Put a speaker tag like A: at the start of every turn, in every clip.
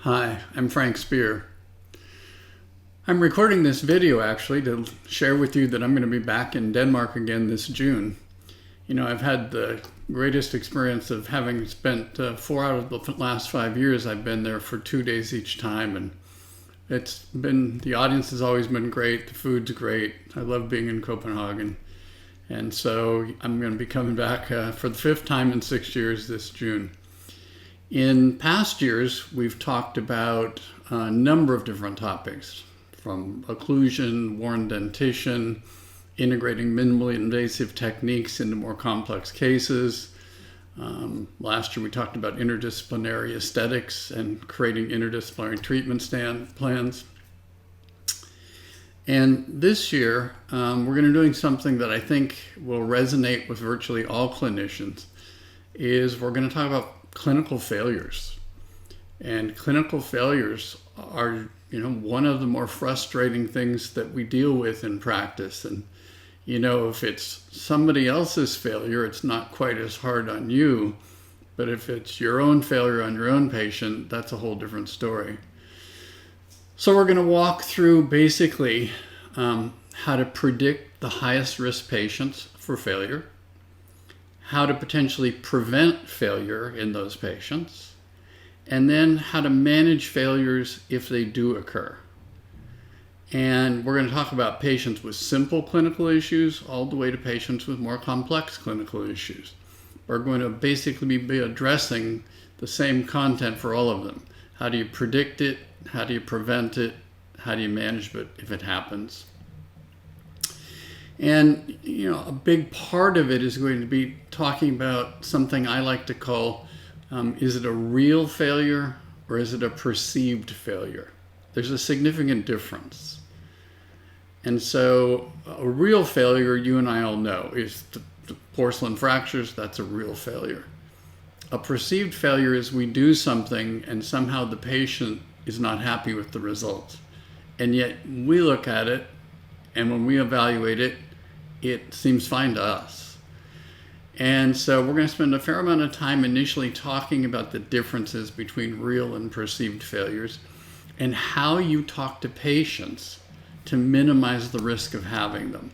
A: Hi, I'm Frank Spear. I'm recording this video actually to share with you that I'm going to be back in Denmark again this June. You know, I've had the greatest experience of having spent 4 out of the last 5 years. I've been there for 2 days each time, and the audience has always been great, the food's great. I love being in Copenhagen. And so I'm going to be coming back for the 5th time in 6 years this June. In past years, we've talked about a number of different topics, from occlusion, worn dentition, integrating minimally invasive techniques into more complex cases. Last year, we talked about interdisciplinary aesthetics and creating interdisciplinary treatment plans. And this year, we're going to be doing something that I think will resonate with virtually all clinicians, is we're going to talk about clinical failures. And clinical failures are, one of the more frustrating things that we deal with in practice. And, if it's somebody else's failure, it's not quite as hard on you. But if it's your own failure on your own patient, that's a whole different story. So we're going to walk through basically how to predict the highest risk patients for failure, how to potentially prevent failure in those patients, and then how to manage failures if they do occur. And we're going to talk about patients with simple clinical issues all the way to patients with more complex clinical issues. We're going to basically be addressing the same content for all of them. How do you predict it? How do you prevent it? How do you manage it if it happens? And, a big part of it is going to be talking about something I like to call, is it a real failure or is it a perceived failure? There's a significant difference. And so a real failure, you and I all know, is the porcelain fractures. That's a real failure. A perceived failure is we do something and somehow the patient is not happy with the results. And yet we look at it, and when we evaluate it, it seems fine to us. And so we're going to spend a fair amount of time initially talking about the differences between real and perceived failures and how you talk to patients to minimize the risk of having them.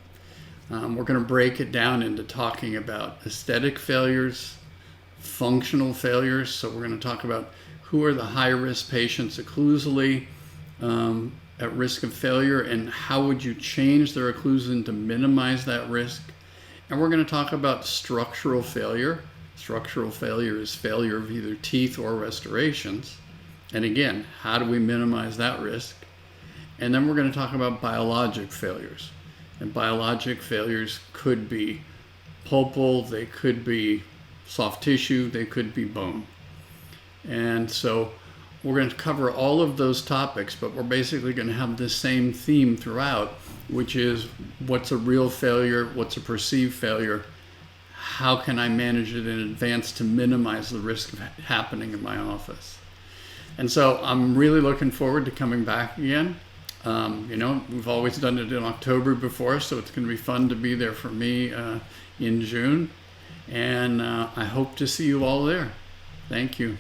A: We're going to break it down into talking about aesthetic failures, functional failures. So we're going to talk about who are the high-risk patients occlusally at risk of failure, and how would you change their occlusion to minimize that risk. And we're going to talk about structural failure. Structural failure is failure of either teeth or restorations. And again, how do we minimize that risk? And then we're going to talk about biologic failures. And biologic failures could be pulpal, they could be soft tissue, they could be bone. And so we're going to cover all of those topics, but we're basically going to have the same theme throughout, which is what's a real failure, what's a perceived failure, how can I manage it in advance to minimize the risk of happening in my office. And so I'm really looking forward to coming back again. We've always done it in October before, so it's going to be fun to be there for me in June. And I hope to see you all there. Thank you.